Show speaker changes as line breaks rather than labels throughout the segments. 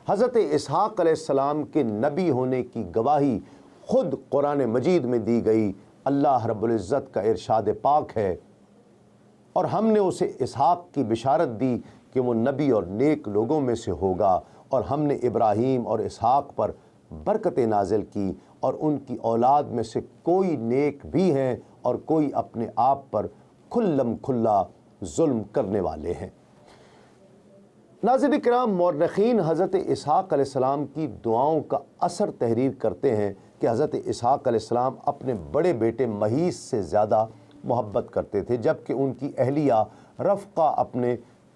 حضرت اسحاق علیہ السلام کے نبی ہونے کی گواہی خود قرآن مجید میں دی گئی۔ اللہ رب العزت کا ارشاد پاک ہے، اور ہم نے اسے اسحاق کی بشارت دی کہ وہ نبی اور نیک لوگوں میں سے ہوگا، اور ہم نے ابراہیم اور اسحاق پر برکتیں نازل کی، اور ان کی اولاد میں سے کوئی نیک بھی ہیں اور کوئی اپنے آپ پر کھلم کھلا ظلم کرنے والے ہیں۔ ناظرین کرام، مورخین حضرت اسحاق علیہ السلام کی دعاؤں کا اثر تحریر کرتے ہیں کہ حضرت اسحاق علیہ السلام اپنے بڑے بیٹے مہیث سے زیادہ محبت کرتے تھے، جبکہ ان کی اہلیہ رفقہ اپنے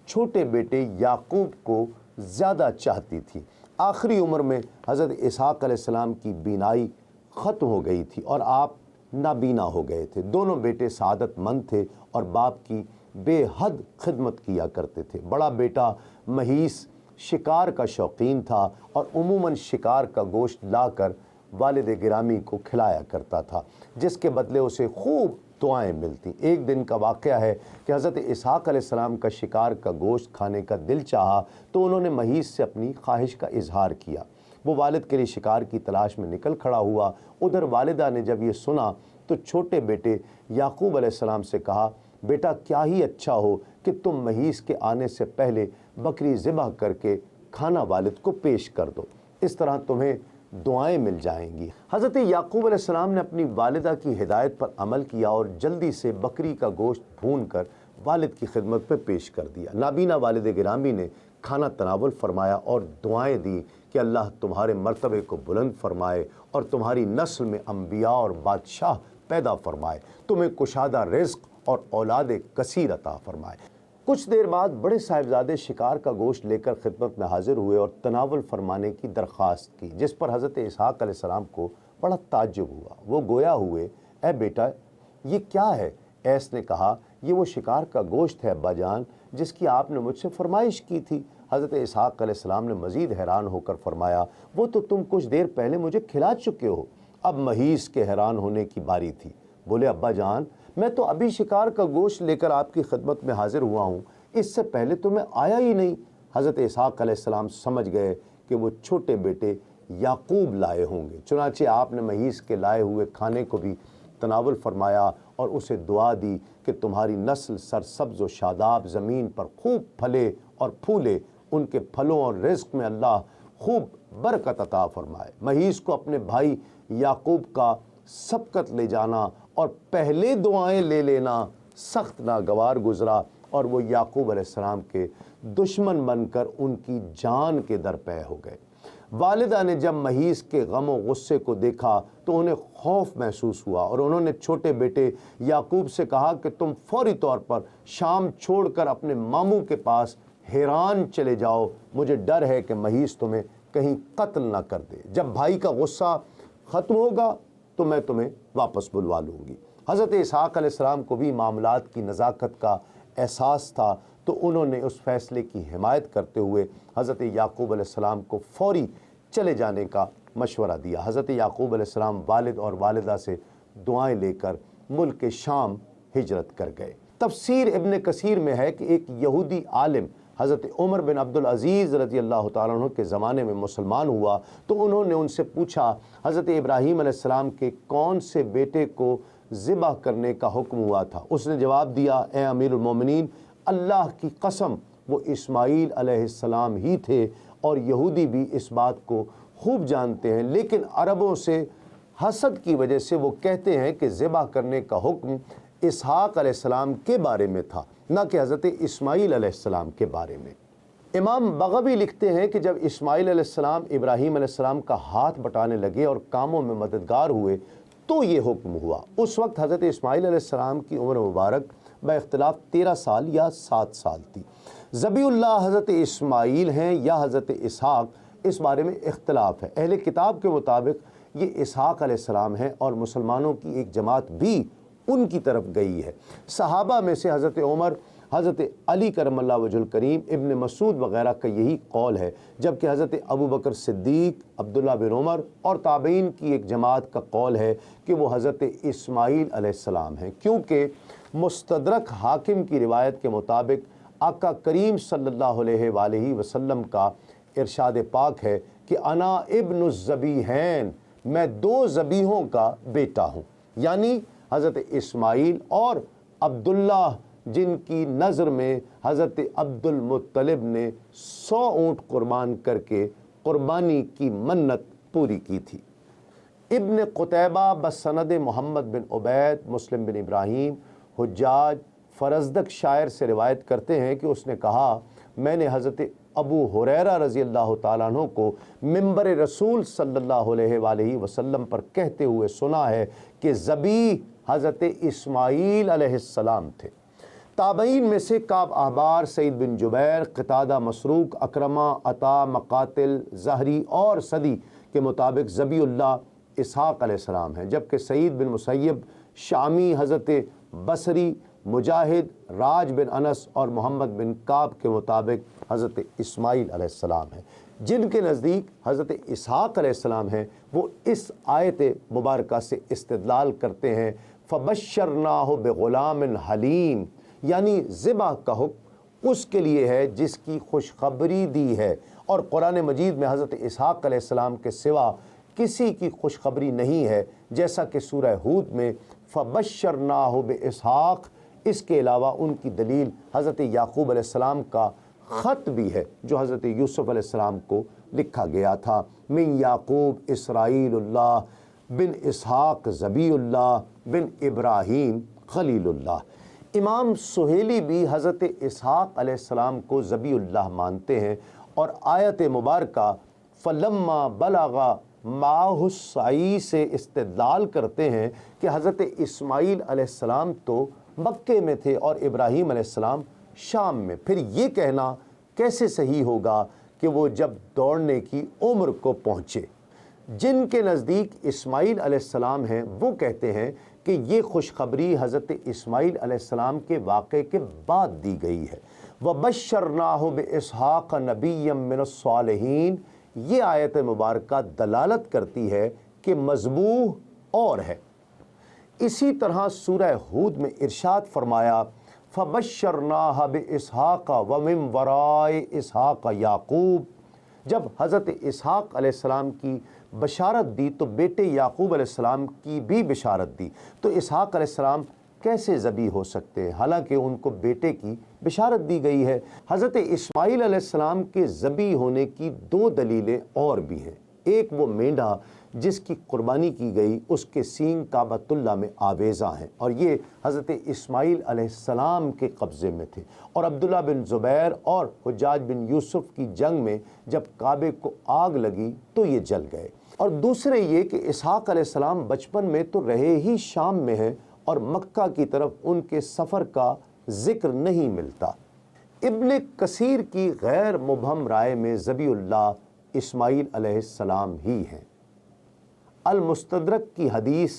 چھوٹے بیٹے یعقوب کو زیادہ چاہتی تھی۔ آخری عمر میں حضرت اسحاق علیہ السلام کی بینائی ختم ہو گئی تھی اور آپ نابینا ہو گئے تھے۔ دونوں بیٹے سعادت مند تھے اور باپ کی بے حد خدمت کیا کرتے تھے۔ بڑا بیٹا مہیث شکار کا شوقین تھا اور عموماً شکار کا گوشت لا کر والد گرامی کو کھلایا کرتا تھا، جس کے بدلے اسے خوب دعائیں ملتی۔ ایک دن کا واقعہ ہے کہ حضرت اسحاق علیہ السلام کا شکار کا گوشت کھانے کا دل چاہا تو انہوں نے مہیث سے اپنی خواہش کا اظہار کیا۔ وہ والد کے لیے شکار کی تلاش میں نکل کھڑا ہوا۔ ادھر والدہ نے جب یہ سنا تو چھوٹے بیٹے یعقوب علیہ السلام سے کہا، بیٹا کیا ہی اچھا ہو کہ تم مہیث کے آنے سے پہلے بکری ذبح کر کے کھانا والد کو پیش کر دو، اس طرح تمہیں دعائیں مل جائیں گی۔ حضرت یعقوب علیہ السلام نے اپنی والدہ کی ہدایت پر عمل کیا اور جلدی سے بکری کا گوشت بھون کر والد کی خدمت میں پیش کر دیا۔ نابینا والد گرامی نے کھانا تناول فرمایا اور دعائیں دی کہ اللہ تمہارے مرتبے کو بلند فرمائے اور تمہاری نسل میں انبیاء اور بادشاہ پیدا فرمائے، تمہیں کشادہ رزق اور اولاد کثیر عطا فرمائے۔ کچھ دیر بعد بڑے صاحبزادے شکار کا گوشت لے کر خدمت میں حاضر ہوئے اور تناول فرمانے کی درخواست کی، جس پر حضرت اسحاق علیہ السلام کو بڑا تعجب ہوا۔ وہ گویا ہوئے، اے بیٹا یہ کیا ہے؟ ایس نے کہا، یہ وہ شکار کا گوشت ہے ابا جان جس کی آپ نے مجھ سے فرمائش کی تھی۔ حضرت اسحاق علیہ السلام نے مزید حیران ہو کر فرمایا، وہ تو تم کچھ دیر پہلے مجھے کھلا چکے ہو۔ اب مہیث کے حیران ہونے کی باری تھی۔ بولے، ابا جان میں تو ابھی شکار کا گوشت لے کر آپ کی خدمت میں حاضر ہوا ہوں، اس سے پہلے تو میں آیا ہی نہیں۔ حضرت اسحاق علیہ السلام سمجھ گئے کہ وہ چھوٹے بیٹے یعقوب لائے ہوں گے، چنانچہ آپ نے مہیث کے لائے ہوئے کھانے کو بھی تناول فرمایا اور اسے دعا دی کہ تمہاری نسل سرسبز و شاداب زمین پر خوب پھلے اور پھولے، ان کے پھلوں اور رزق میں اللہ خوب برکت عطا فرمائے۔ مہیث کو اپنے بھائی یعقوب کا سبقت لے جانا اور پہلے دعائیں لے لینا سخت ناگوار گزرا اور وہ یعقوب علیہ السلام کے دشمن بن کر ان کی جان کے درپے ہو گئے۔ والدہ نے جب مہیث کے غم و غصے کو دیکھا تو انہیں خوف محسوس ہوا اور انہوں نے چھوٹے بیٹے یعقوب سے کہا کہ تم فوری طور پر شام چھوڑ کر اپنے ماموں کے پاس حیران چلے جاؤ، مجھے ڈر ہے کہ مہیث تمہیں کہیں قتل نہ کر دے۔ جب بھائی کا غصہ ختم ہوگا تو میں تمہیں واپس بلوا لوں گی۔ حضرت اسحاق علیہ السلام کو بھی معاملات کی نزاکت کا احساس تھا، تو انہوں نے اس فیصلے کی حمایت کرتے ہوئے حضرت یعقوب علیہ السلام کو فوری چلے جانے کا مشورہ دیا۔ حضرت یعقوب علیہ السلام والد اور والدہ سے دعائیں لے کر ملک شام ہجرت کر گئے۔ تفسیر ابن کثیر میں ہے کہ ایک یہودی عالم حضرت عمر بن عبدالعزیز رضی اللہ تعالیٰ عنہ کے زمانے میں مسلمان ہوا تو انہوں نے ان سے پوچھا، حضرت ابراہیم علیہ السلام کے کون سے بیٹے کو ذبح کرنے کا حکم ہوا تھا؟ اس نے جواب دیا، اے امیر المومنین، اللہ کی قسم وہ اسماعیل علیہ السلام ہی تھے، اور یہودی بھی اس بات کو خوب جانتے ہیں، لیکن عربوں سے حسد کی وجہ سے وہ کہتے ہیں کہ ذبح کرنے کا حکم اسحاق علیہ السلام کے بارے میں تھا، نہ کہ حضرت اسماعیل علیہ السلام کے بارے میں۔ امام بغوی لکھتے ہیں کہ جب اسماعیل علیہ السلام ابراہیم علیہ السلام کا ہاتھ بٹانے لگے اور کاموں میں مددگار ہوئے تو یہ حکم ہوا۔ اس وقت حضرت اسماعیل علیہ السلام کی عمر مبارک با اختلاف 13 سال یا 7 سال تھی۔ ذبیح اللہ حضرت اسماعیل ہیں یا حضرت اسحاق، اس بارے میں اختلاف ہے۔ اہل کتاب کے مطابق یہ اسحاق علیہ السلام ہیں اور مسلمانوں کی ایک جماعت بھی ان کی طرف گئی ہے۔ صحابہ میں سے حضرت عمر، حضرت علی کرم اللہ وجہ الکریم، ابن مسعود وغیرہ کا یہی قول ہے، جبکہ حضرت ابو بکر صدیق، عبداللہ بن عمر اور تابعین کی ایک جماعت کا قول ہے کہ وہ حضرت اسماعیل علیہ السلام ہیں، کیونکہ مستدرک حاکم کی روایت کے مطابق آقا کریم صلی اللہ علیہ وآلہ وسلم کا ارشاد پاک ہے کہ انا ابن الذبیحین، میں دو ذبیحوں کا بیٹا ہوں، یعنی حضرت اسماعیل اور عبداللہ، جن کی نظر میں حضرت عبد المطلب نے 100 اونٹ قربان کر کے قربانی کی منت پوری کی تھی۔ ابن قتیبہ بسند محمد بن عبید، مسلم بن ابراہیم، حجاج، فرزدق شاعر سے روایت کرتے ہیں کہ اس نے کہا، میں نے حضرت ابو ہریرہ رضی اللہ تعالیٰ عنہ کو منبر رسول صلی اللہ علیہ وآلہ وسلم پر کہتے ہوئے سنا ہے کہ ذبیح حضرت اسماعیل علیہ السلام تھے۔ تابعین میں سے کعب احبار، سعید بن جبیر، قتادہ، مسروق، اکرمہ، عطا، مقاتل، زہری اور صدی کے مطابق ذبیح اللہ اسحاق علیہ السلام ہیں، جبکہ سعید بن مسیب، شامی، حضرت بصری، مجاہد، راج بن انس اور محمد بن کعب کے مطابق حضرت اسماعیل علیہ السلام ہیں۔ جن کے نزدیک حضرت اسحاق علیہ السلام ہیں، وہ اس آیت مبارکہ سے استدلال کرتے ہیں، فَبَشَّرْنَاهُ بِغُلَامٍ حَلِيمٍ، یعنی ذبح کا حکم اس کے لیے ہے جس کی خوشخبری دی ہے، اور قرآن مجید میں حضرت اسحاق علیہ السلام کے سوا کسی کی خوشخبری نہیں ہے، جیسا کہ سورہ ہود میں فَبَشَّرْنَاهُ بِإِسْحَاقَ، اس کے علاوہ ان کی دلیل حضرت یعقوب علیہ السلام کا خط بھی ہے جو حضرت یوسف علیہ السلام کو لکھا گیا تھا، من یعقوب اسرائیل اللہ بن اسحاق ذبیح اللہ بن ابراہیم خلیل اللہ۔ امام سہیلی بھی حضرت اسحاق علیہ السلام کو ذبیح اللہ مانتے ہیں، اور آیت مبارکہ فلما بلغ معہ السعی سے استدلال کرتے ہیں کہ حضرت اسماعیل علیہ السلام تو مکے میں تھے اور ابراہیم علیہ السلام شام میں، پھر یہ کہنا کیسے صحیح ہوگا کہ وہ جب دوڑنے کی عمر کو پہنچے؟ جن کے نزدیک اسماعیل علیہ السلام ہیں، وہ کہتے ہیں کہ یہ خوشخبری حضرت اسماعیل علیہ السلام کے واقعے کے بعد دی گئی ہے۔ وَبَشَّرْنَاهُ بِإِسْحَاقَ نَبِيًّا مِّنَ الصَّالِحِينَ، یہ آیت مبارکہ دلالت کرتی ہے کہ مذبوح اور ہے۔ اسی طرح سورہ ہود میں ارشاد فرمایا، فَبَشَّرْنَاهَا بِإِسْحَاقَ وَمِن وَرَاءِ إِسْحَاقَ یعقوب، جب حضرت اسحاق علیہ السلام کی بشارت دی تو بیٹے یعقوب علیہ السلام کی بھی بشارت دی، تو اسحاق علیہ السلام کیسے ذبیح ہو سکتے ہیں حالانکہ ان کو بیٹے کی بشارت دی گئی ہے؟ حضرت اسماعیل علیہ السلام کے ذبیح ہونے کی دو دلیلیں اور بھی ہیں۔ ایک وہ مینڈھا جس کی قربانی کی گئی، اس کے سینگ کعبۃ اللہ میں آویزاں ہیں، اور یہ حضرت اسماعیل علیہ السلام کے قبضے میں تھے، اور عبداللہ بن زبیر اور حجاج بن یوسف کی جنگ میں جب کعبے کو آگ لگی تو یہ جل گئے۔ اور دوسرے یہ کہ اسحاق علیہ السلام بچپن میں تو رہے ہی شام میں ہیں، اور مکہ کی طرف ان کے سفر کا ذکر نہیں ملتا۔ ابن کثیر کی غیر مبہم رائے میں ذبیح اللہ اسماعیل علیہ السلام ہی ہیں۔ المستدرک کی حدیث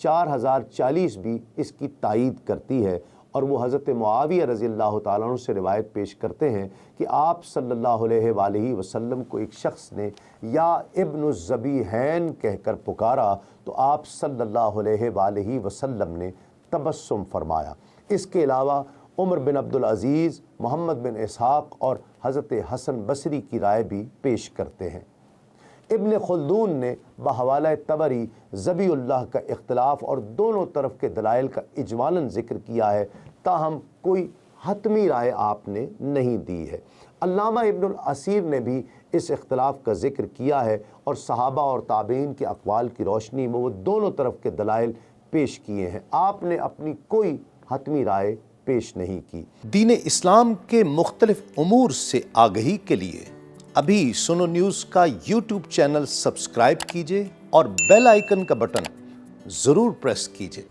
4040 بھی اس کی تائید کرتی ہے، اور وہ حضرت معاویہ رضی اللہ تعالیٰ عنہ سے روایت پیش کرتے ہیں کہ آپ صلی اللہ علیہ وآلہ وسلم کو ایک شخص نے یا ابن الذبیحین کہہ کر پکارا تو آپ صلی اللہ علیہ وآلہ وسلم نے تبسم فرمایا۔ اس کے علاوہ عمر بن عبدالعزیز، محمد بن اسحاق اور حضرت حسن بصری کی رائے بھی پیش کرتے ہیں۔ ابن خلدون نے بحوالہ طبری ذبیح اللہ کا اختلاف اور دونوں طرف کے دلائل کا اجمالاً ذکر کیا ہے، تاہم کوئی حتمی رائے آپ نے نہیں دی ہے۔ علامہ ابن الاسیر نے بھی اس اختلاف کا ذکر کیا ہے، اور صحابہ اور تابعین کے اقوال کی روشنی میں وہ دونوں طرف کے دلائل پیش کیے ہیں، آپ نے اپنی کوئی حتمی رائے پیش نہیں کی۔
دین اسلام کے مختلف امور سے آگہی کے لیے ابھی سنو نیوز کا یوٹیوب چینل سبسکرائب کیجئے اور بیل آئیکن کا بٹن ضرور پریس کیجئے۔